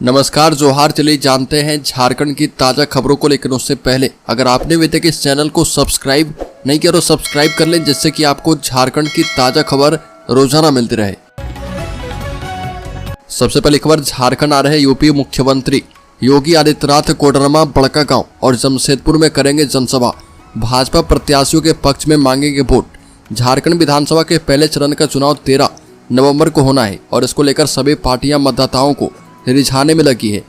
नमस्कार, जोहार। चलिए जानते हैं झारखंड की ताज़ा खबरों को, लेकिन उससे पहले अगर आपने अभी तक इस चैनल को सब्सक्राइब नहीं किया तो सब्सक्राइब कर लें, जिससे कि आपको झारखंड की ताज़ा खबर रोजाना मिलती रहे। सबसे पहली खबर, झारखंड आ रहे यूपी मुख्यमंत्री योगी आदित्यनाथ कोडरमा, बड़कागांव और जमशेदपुर में करेंगे जनसभा। भाजपा प्रत्याशियों के पक्ष में मांगेंगे वोट। झारखंड विधानसभा के पहले चरण का चुनाव 13 नवंबर को होना है और इसको लेकर सभी पार्टियां मतदाताओं को रिझाने में लगी है।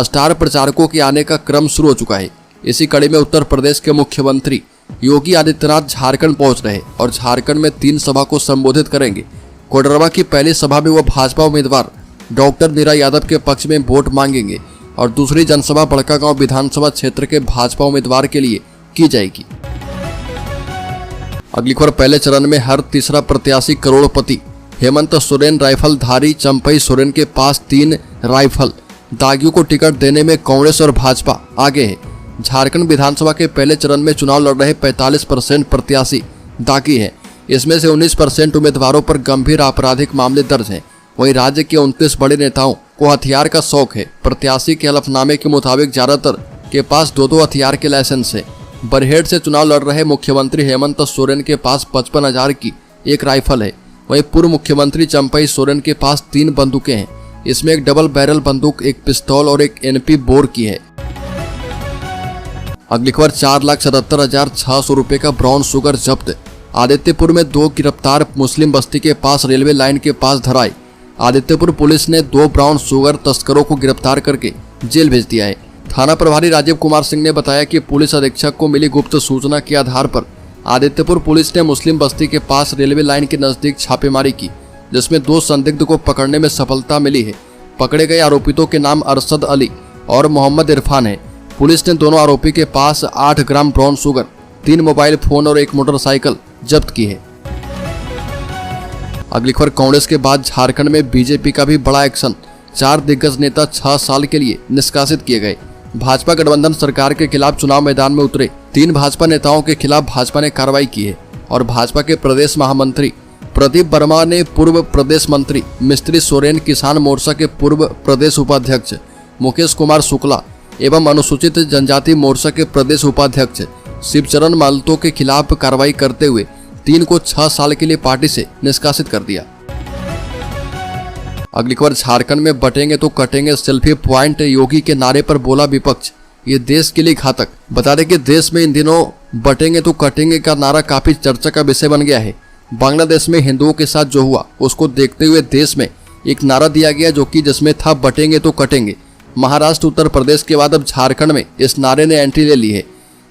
स्टार प्रचारकों के आने का क्रम शुरू हो चुका है। इसी कड़ी में उत्तर प्रदेश के मुख्यमंत्री योगी आदित्यनाथ झारखंड पहुंच रहे और झारखंड में 3 सभा को संबोधित करेंगे। कोडरमा की पहली सभा में वो भाजपा उम्मीदवार डॉक्टर नीरा यादव के पक्ष में वोट मांगेंगे और दूसरी जनसभा बड़कागांव विधानसभा क्षेत्र के भाजपा उम्मीदवार के लिए की जाएगी। अगली खबर, पहले चरण में हर तीसरा प्रत्याशी करोड़पति। हेमंत सोरेन राइफलधारी चंपई सोरेन के पास 3 राइफल। दागियों को टिकट देने में कांग्रेस और भाजपा आगे है। झारखंड विधानसभा के पहले चरण में चुनाव लड़ रहे 45% प्रत्याशी दागी है। इसमें से 19% उम्मीदवारों पर गंभीर आपराधिक मामले दर्ज हैं। वहीं राज्य के 29 बड़े नेताओं को हथियार का शौक है। प्रत्याशी के हलफनामे के मुताबिक ज्यादातर के पास 2-2 हथियार के लाइसेंस है। बरहेट से चुनाव लड़ रहे मुख्यमंत्री हेमंत सोरेन के पास 55,000 की एक राइफल है। वहीं पूर्व मुख्यमंत्री चंपई सोरेन के पास 3 बंदूकें हैं। इसमें एक डबल बैरल बंदूक, एक पिस्तौल और एक NP बोर की है। अगली खबर, 4,77,600 रुपए का ब्राउन शुगर जब्त। आदित्यपुर में 2 गिरफ्तार मुस्लिम बस्ती के पास रेलवे लाइन के पास धराए। आदित्यपुर पुलिस ने 2 ब्राउन शुगर तस्करों को गिरफ्तार करके जेल भेज दिया है। थाना प्रभारी राजीव कुमार सिंह ने बताया कि पुलिस अधीक्षक को मिली गुप्त सूचना के आधार पर आदित्यपुर पुलिस ने मुस्लिम बस्ती के पास रेलवे लाइन के नजदीक छापेमारी की, जिसमें 2 संदिग्ध को पकड़ने में सफलता मिली है। पकड़े गए आरोपितों के नाम अरशद अली और मोहम्मद इरफान है। पुलिस ने दोनों आरोपी के पास 8 gram brown sugar, 3 mobile phone और 1 मोटरसाइकिल जब्त की है। अगली खबर, कांग्रेस के बाद झारखंड में बीजेपी का भी बड़ा एक्शन। 4 दिग्गज नेता 6 साल के लिए निष्कासित किए गए। भाजपा गठबंधन सरकार के खिलाफ चुनाव मैदान में उतरे 3 भाजपा नेताओं के खिलाफ भाजपा ने कार्रवाई की है और भाजपा के प्रदेश महामंत्री प्रदीप वर्मा ने पूर्व प्रदेश मंत्री मिस्त्री सोरेन, किसान मोर्चा के पूर्व प्रदेश उपाध्यक्ष मुकेश कुमार शुक्ला एवं अनुसूचित जनजाति मोर्चा के प्रदेश उपाध्यक्ष शिवचरण मालतो के खिलाफ कार्रवाई करते हुए 3 को 6 साल के लिए पार्टी से निष्कासित कर दिया। अगली खबर, झारखंड में बटेंगे तो कटेंगे सेल्फी प्वाइंट। योगी के नारे पर बोला विपक्ष, ये देश के लिए घातक। बता दें कि देश में इन दिनों बटेंगे तो कटेंगे का नारा काफी चर्चा का विषय बन गया है। बांग्लादेश में हिंदुओं के साथ जो हुआ उसको देखते हुए देश में एक नारा दिया गया जो कि जिसमें था बटेंगे तो कटेंगे। महाराष्ट्र, उत्तर प्रदेश के बाद अब झारखंड में इस नारे ने एंट्री ले ली है।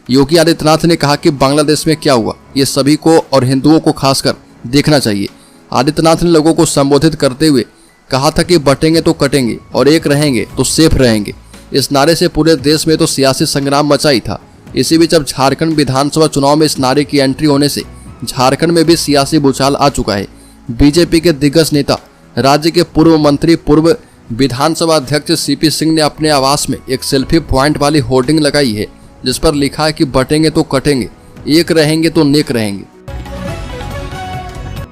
योगी आदित्यनाथ ने कहा कि बांग्लादेश में क्या हुआ ये सभी को और हिंदुओं को खासकर देखना चाहिए। आदित्यनाथ ने लोगों को संबोधित करते हुए कहा था कि बटेंगे तो कटेंगे और एक रहेंगे तो सेफ रहेंगे। इस नारे से पूरे देश में तो सियासी संग्राम मचा ही था। इसी बीच अब झारखंड विधानसभा चुनाव में इस नारे की एंट्री होने से झारखंड में भी सियासी भूचाल आ चुका है। बीजेपी के दिग्गज नेता, राज्य के पूर्व मंत्री, पूर्व विधानसभा अध्यक्ष CP सिंह ने अपने आवास में एक सेल्फी प्वाइंट वाली होर्डिंग लगाई है, जिस पर लिखा है कि बटेंगे तो कटेंगे, एक रहेंगे तो नेक रहेंगे।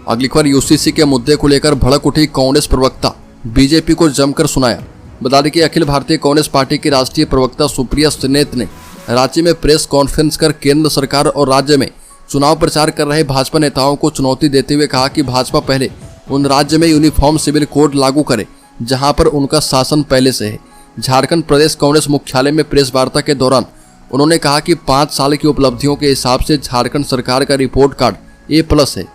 अगली खबर, UCC के मुद्दे को लेकर भड़क उठी कांग्रेस प्रवक्ता, बीजेपी को जमकर सुनाया। बता दें कि अखिल भारतीय कांग्रेस पार्टी की राष्ट्रीय प्रवक्ता सुप्रिया सुनेत ने रांची में प्रेस कॉन्फ्रेंस कर केंद्र सरकार और राज्य में चुनाव प्रचार कर रहे भाजपा नेताओं को चुनौती देते हुए कहा कि भाजपा पहले उन राज्य में यूनिफॉर्म सिविल कोड लागू करे जहां पर उनका शासन पहले से है। झारखंड प्रदेश कांग्रेस मुख्यालय में प्रेस वार्ता के दौरान उन्होंने कहा कि 5 साल की उपलब्धियों के हिसाब से झारखंड सरकार का रिपोर्ट कार्ड A+ है।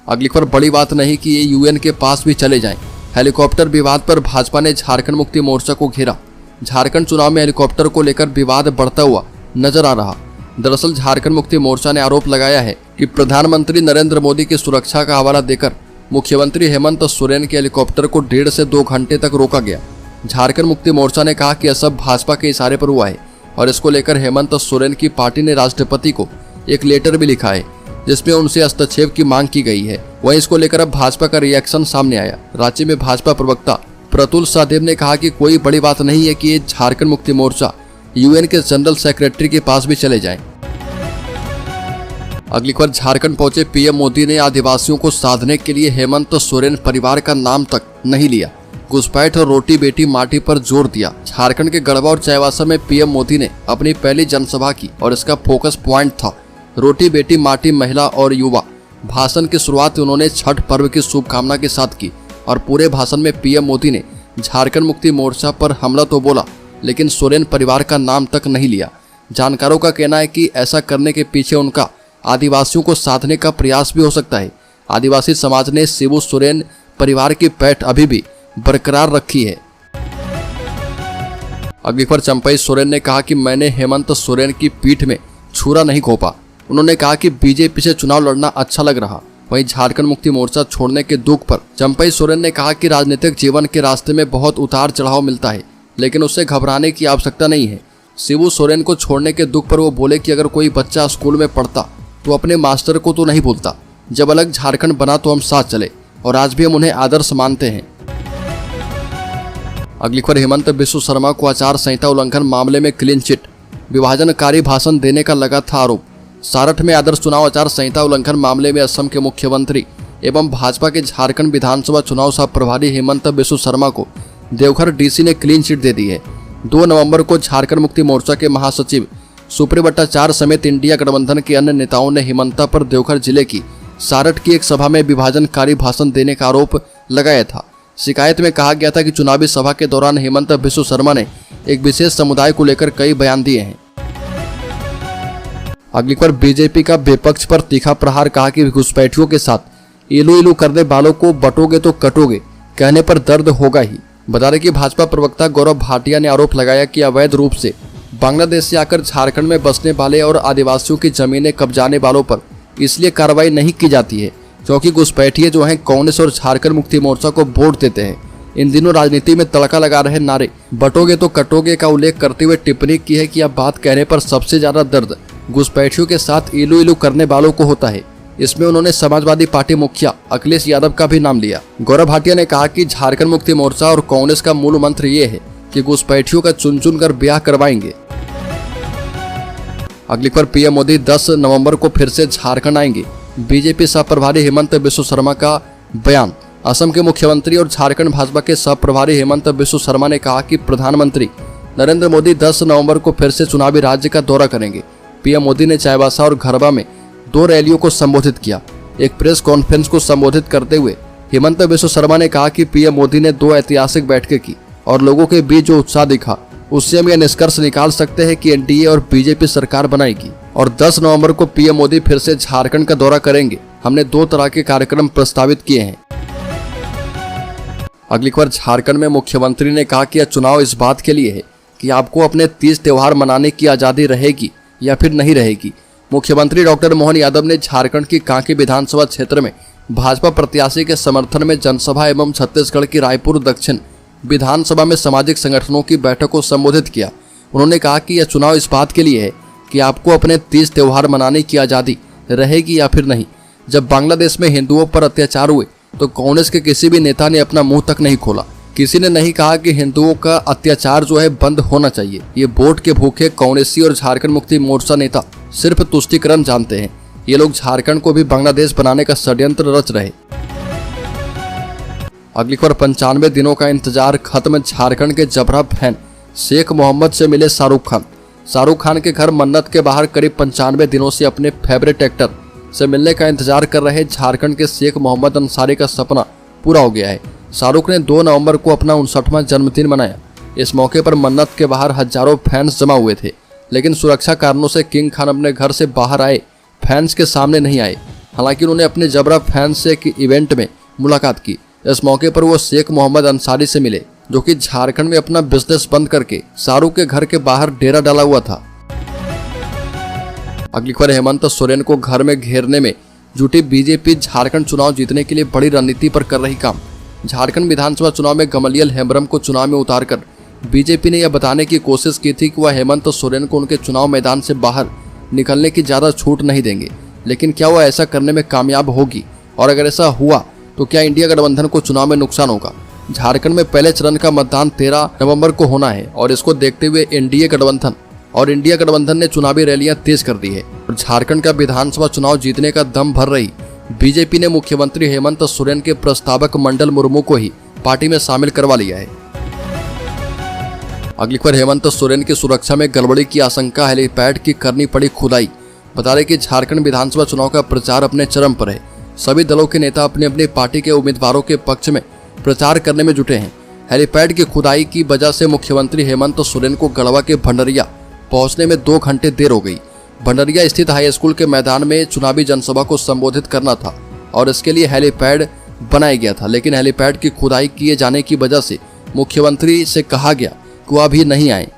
अगली खबर, बड़ी बात नहीं कि ये UN के पास भी चले जाएं। हेलीकॉप्टर विवाद पर भाजपा ने झारखंड मुक्ति मोर्चा को घेरा। झारखंड चुनाव में हेलीकॉप्टर को लेकर विवाद बढ़ता हुआ नजर आ रहा। दरअसल झारखंड मुक्ति मोर्चा ने आरोप लगाया है कि प्रधानमंत्री नरेंद्र मोदी की सुरक्षा का हवाला देकर मुख्यमंत्री हेमंत सोरेन के हेलीकॉप्टर को 1.5 से 2 घंटे तक रोका गया। झारखंड मुक्ति मोर्चा ने कहा कि यह सब भाजपा के इशारे पर हुआ है और इसको लेकर हेमंत सोरेन की पार्टी ने राष्ट्रपति को एक लेटर भी लिखा है, जिसमें उनसे हस्तक्षेप की मांग की गई है। वहीं इसको लेकर अब भाजपा का रिएक्शन सामने आया। रांची में भाजपा प्रवक्ता प्रतुल सहदेव ने कहा कि कोई बड़ी बात नहीं है कि ये झारखंड मुक्ति मोर्चा UN के जनरल सेक्रेटरी के पास भी चले जाएं। अगली खबर, झारखंड पहुंचे PM मोदी ने आदिवासियों को साधने के लिए हेमंत सोरेन परिवार का नाम तक नहीं लिया। घुसपैठ और रोटी बेटी माटी पर जोर दिया। झारखंड के गढ़वा और चाईबासा में पीएम मोदी ने अपनी पहली जनसभा की और इसका फोकस पॉइंट था रोटी बेटी माटी, महिला और युवा। भाषण की शुरुआत उन्होंने छठ पर्व की शुभकामना के साथ की और पूरे भाषण में पीएम मोदी ने झारखंड मुक्ति मोर्चा पर हमला तो बोला, लेकिन सोरेन परिवार का नाम तक नहीं लिया। जानकारों का कहना है कि ऐसा करने के पीछे उनका आदिवासियों को साधने का प्रयास भी हो सकता है। आदिवासी समाज ने शिबू सोरेन परिवार की पैठ अभी भी बरकरार रखी है। अगली खबर, चंपई सोरेन ने कहा कि मैंने हेमंत सोरेन की पीठ में छुरा नहीं घोंपा। उन्होंने कहा कि बीजेपी से चुनाव लड़ना अच्छा लग रहा। वहीं झारखंड मुक्ति मोर्चा छोड़ने के दुख पर चंपई सोरेन ने कहा कि राजनीतिक जीवन के रास्ते में बहुत उतार चढ़ाव मिलता है, लेकिन उससे घबराने की आवश्यकता नहीं है। शिबू सोरेन को छोड़ने के दुख पर वो बोले कि अगर कोई बच्चा स्कूल में पढ़ता तो अपने मास्टर को तो नहीं भूलता। जब अलग झारखंड बना तो हम साथ चले और आज भी हम उन्हें आदर्श मानते हैं। अगली खबर, हेमंत बिस्व शर्मा को आचार संहिता उल्लंघन मामले में क्लीन चिट। विभाजनकारी भाषण देने का लगा था आरोप। सारठ में आदर्श चुनाव आचार संहिता उल्लंघन मामले में असम के मुख्यमंत्री एवं भाजपा के झारखंड विधानसभा चुनाव सह प्रभारी हेमंत बिस्व शर्मा को देवघर डीसी ने क्लीन चिट दे दी है। 2 नवंबर को झारखंड मुक्ति मोर्चा के महासचिव सुप्रियो भट्टाचार्य समेत इंडिया गठबंधन के अन्य नेताओं ने हेमंता पर देवघर जिले की सारठ की एक सभा में विभाजनकारी भाषण देने का आरोप लगाया था। शिकायत में कहा गया था कि चुनावी सभा के दौरान हेमंत बिस्व शर्मा ने एक विशेष समुदाय को लेकर कई बयान दिए हैं। अगली पर बीजेपी का विपक्ष पर तीखा प्रहार, कहा कि घुसपैठियों के साथ इलू इलू करने वालों को बटोगे तो कटोगे, कहने पर दर्द होगा ही। बता दें कि भाजपा प्रवक्ता गौरव भाटिया ने आरोप लगाया कि अवैध रूप से बांग्लादेश से आकर झारखंड में बसने वाले और आदिवासियों की जमीनें कब्जाने वालों पर इसलिए कार्रवाई नहीं की जाती है क्योंकि घुसपैठिए जो हैं कांग्रेस और झारखंड मुक्ति मोर्चा को वोट देते हैं। इन दिनों राजनीति में तड़का लगा रहे नारे बटोगे तो कटोगे का उल्लेख करते हुए टिप्पणी की है कि अब बात कहने पर सबसे ज्यादा दर्द घुसपैठियों के साथ इलू इलू करने वालों को होता है। इसमें उन्होंने समाजवादी पार्टी मुखिया अखिलेश यादव का भी नाम लिया। गौरव भाटिया ने कहा कि झारखंड मुक्ति मोर्चा और कांग्रेस का मूल मंत्र ये है कि घुसपैठियों का चुन चुन कर ब्याह करवाएंगे। अगली पर पीएम मोदी 10 नवंबर को फिर से झारखंड आएंगे। बीजेपी सह प्रभारी हेमंत बिस्व शर्मा का बयान। असम के मुख्यमंत्री और झारखंड भाजपा के सह प्रभारी हेमंत बिस्व शर्मा ने कहा कि प्रधानमंत्री नरेंद्र मोदी 10 नवंबर को फिर से चुनावी राज्य का दौरा करेंगे। पीएम मोदी ने चाईबासा और गढ़वा में 2 रैलियों को संबोधित किया। एक प्रेस कॉन्फ्रेंस को संबोधित करते हुए हेमंत बिस्व शर्मा ने कहा कि पीएम मोदी ने 2 ऐतिहासिक बैठकें की और लोगों के बीच जो उत्साह दिखा उससे हम यह निष्कर्ष निकाल सकते हैं कि एनडीए और बीजेपी सरकार बनाएगी और 10 नवंबर को पीएम मोदी फिर से झारखंड का दौरा करेंगे। हमने 2 तरह के कार्यक्रम प्रस्तावित किए हैं। अगली खबर, झारखंड में मुख्यमंत्री ने कहा कि यह चुनाव इस बात के लिए है कि आपको अपने तीज त्योहार मनाने की आज़ादी रहेगी या फिर नहीं रहेगी। मुख्यमंत्री डॉक्टर मोहन यादव ने झारखंड की कांके विधानसभा क्षेत्र में भाजपा प्रत्याशी के समर्थन में जनसभा एवं छत्तीसगढ़ की रायपुर दक्षिण विधानसभा में सामाजिक संगठनों की बैठक को संबोधित किया। उन्होंने कहा कि यह चुनाव इस बात के लिए है कि आपको अपने तीज त्योहार मनाने की आज़ादी रहेगी या फिर नहीं। जब बांग्लादेश में हिंदुओं पर अत्याचार हुए तो कांग्रेस के किसी भी नेता ने अपना मुंह तक नहीं खोला। किसी ने नहीं कहा कि हिंदुओं का अत्याचार जो है बंद होना चाहिए। ये वोट के भूखे कांग्रेसी और झारखंड मुक्ति मोर्चा नेता सिर्फ तुष्टीकरण जानते हैं। ये लोग झारखंड को भी बांग्लादेश बनाने का षड्यंत्र रच रहे। अगली खबर, 95 दिनों का इंतजार खत्म। झारखंड के जबरा फैन शेख मोहम्मद से मिले शाहरुख खान। शाहरुख खान के घर मन्नत के बाहर करीब 95 दिनों से अपने फेवरेट एक्टर से मिलने का इंतजार कर रहे झारखंड के शेख मोहम्मद अंसारी का सपना पूरा हो गया है। शाहरुख ने 2 नवंबर को अपना 59वां जन्मदिन मनाया। इस मौके पर मन्नत के बाहर हजारों फैंस जमा हुए थे, लेकिन सुरक्षा कारणों से किंग खान अपने घर से बाहर आए फैंस के सामने नहीं आए। हालांकि उन्होंने अपने जबरा फैंस से एक इवेंट में मुलाकात की। इस मौके पर वो शेख मोहम्मद अंसारी से मिले जो कि झारखंड में अपना बिजनेस बंद करके शाहरुख के घर के बाहर डेरा डाला हुआ था। अगली खबर, हेमंत सोरेन को घर में घेरने में जुटी बीजेपी झारखंड चुनाव जीतने के लिए बड़ी रणनीति पर कर रही काम। झारखंड विधानसभा चुनाव में गमलियल हेम्ब्रम को चुनाव में उतारकर बीजेपी ने यह बताने की कोशिश की थी कि वह हेमंत सोरेन को उनके चुनाव मैदान से बाहर निकलने की ज़्यादा छूट नहीं देंगे। लेकिन क्या वह ऐसा करने में कामयाब होगी, और अगर ऐसा हुआ तो क्या इंडिया गठबंधन को चुनाव में नुकसान होगा? झारखंड में पहले चरण का मतदान 13 नवंबर को होना है और इसको देखते हुए इंडिया गठबंधन ने चुनावी रैलियां तेज कर दी है। और झारखंड का विधानसभा चुनाव जीतने का दम भर रही बीजेपी ने मुख्यमंत्री हेमंत सोरेन के प्रस्तावक मंडल मुर्मू को ही पार्टी में शामिल करवा लिया है। अगली खबर, हेमंत सोरेन की सुरक्षा में गड़बड़ी की आशंका, हेलीपैड की करनी पड़ी खुदाई। बता दें कि झारखंड विधानसभा चुनाव का प्रचार अपने चरम पर है। सभी दलों के नेता अपनी अपनी पार्टी के उम्मीदवारों के पक्ष में प्रचार करने में जुटे हैं। हेलीपैड की खुदाई की वजह से मुख्यमंत्री हेमंत सोरेन को गढ़वा के भंडरिया पहुंचने में 2 घंटे देर हो गई। भंडरिया स्थित हाई स्कूल के मैदान में चुनावी जनसभा को संबोधित करना था और इसके लिए हेलीपैड बनाया गया था, लेकिन हेलीपैड की खुदाई किए जाने की वजह से मुख्यमंत्री से कहा गया कि वह अभी नहीं आए।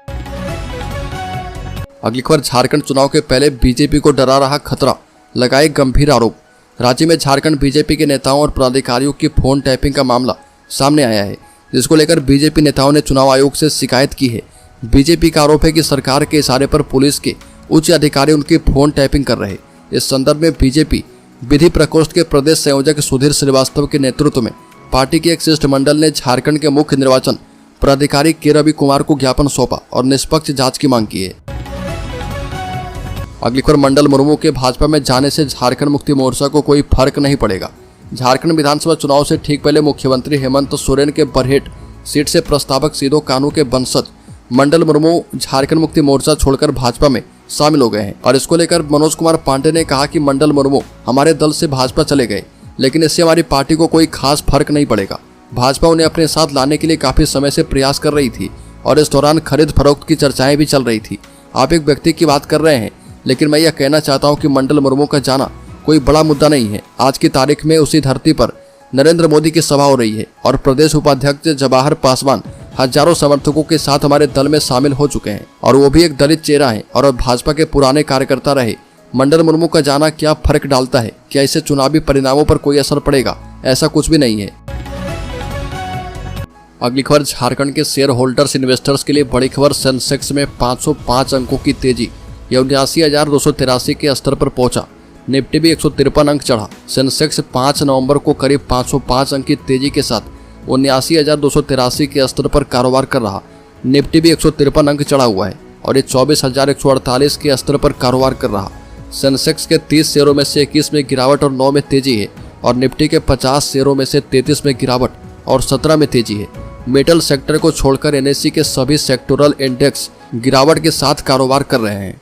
अगली खबर, झारखंड चुनाव के पहले बीजेपी को डरा रहा खतरा, लगाए गंभीर आरोप। राज्य में झारखंड बीजेपी के नेताओं और पदाधिकारियों की फोन टैपिंग का मामला सामने आया है, जिसको लेकर बीजेपी नेताओं ने चुनाव आयोग से शिकायत की है। बीजेपी का आरोप है कि सरकार के इशारे पर पुलिस के उच्च अधिकारी उनकी फोन टैपिंग कर रहे। इस संदर्भ में बीजेपी विधि प्रकोष्ठ के प्रदेश संयोजक सुधीर श्रीवास्तव के नेतृत्व में पार्टी के एक शिष्टमंडल ने झारखंड के मुख्य निर्वाचन पदाधिकारी के रवि कुमार को ज्ञापन सौंपा और निष्पक्ष जांच की मांग की है। अगली खबर, मंडल मुर्मू के भाजपा में जाने से झारखंड मुक्ति मोर्चा को कोई फर्क नहीं पड़ेगा। झारखंड विधानसभा चुनाव से ठीक पहले मुख्यमंत्री हेमंत सोरेन के बरहेट सीट से प्रस्तावक सीधो कानू के वंशज मंडल मुर्मू झारखंड मुक्ति मोर्चा छोड़कर भाजपा में शामिल हो गए हैं और इसको लेकर मनोज कुमार पांडे ने कहा कि मंडल मुर्मू हमारे दल से भाजपा चले गए, लेकिन इससे हमारी पार्टी को कोई खास फर्क नहीं पड़ेगा। भाजपा उन्हें अपने साथ लाने के लिए काफी समय से प्रयास कर रही थी और इस दौरान खरीद फरोख्त की चर्चाएं भी चल रही थी। आप एक व्यक्ति की बात कर रहे हैं, लेकिन मैं यह कहना चाहता हूं कि मंडल मुर्मू का जाना कोई बड़ा मुद्दा नहीं है। आज की तारीख में उसी धरती पर नरेंद्र मोदी की सभा हो रही है और प्रदेश उपाध्यक्ष जवाहर पासवान हजारों समर्थकों के साथ हमारे दल में शामिल हो चुके हैं और वो भी एक दलित चेहरा है और भाजपा के पुराने कार्यकर्ता रहे। मंडल मुर्मू का जाना क्या फर्क डालता है? क्या इससे चुनावी परिणामों पर कोई असर पड़ेगा? ऐसा कुछ भी नहीं है। अगली खबर, झारखंड के शेयर होल्डर्स इन्वेस्टर्स के लिए बड़ी खबर, सेंसेक्स में 505 अंकों की तेजी, यह 79,283 के स्तर पर पहुंचा। निफ्टी भी 153 अंक चढ़ा। सेंसेक्स 5 नवंबर को करीब 505 अंक की तेजी के साथ 79,283 के स्तर पर कारोबार कर रहा। निफ्टी भी 153 अंक चढ़ा हुआ है और ये 24,148 के स्तर पर कारोबार कर रहा। सेंसेक्स के 30 शेयरों में से 21 में गिरावट और 9 में तेजी है और निफ्टी के 50 शेयरों में से 33 में गिरावट और 17 में तेजी है। मेटल सेक्टर को छोड़कर एनएसई के सभी सेक्टोरल इंडेक्स गिरावट के साथ कारोबार कर रहे हैं।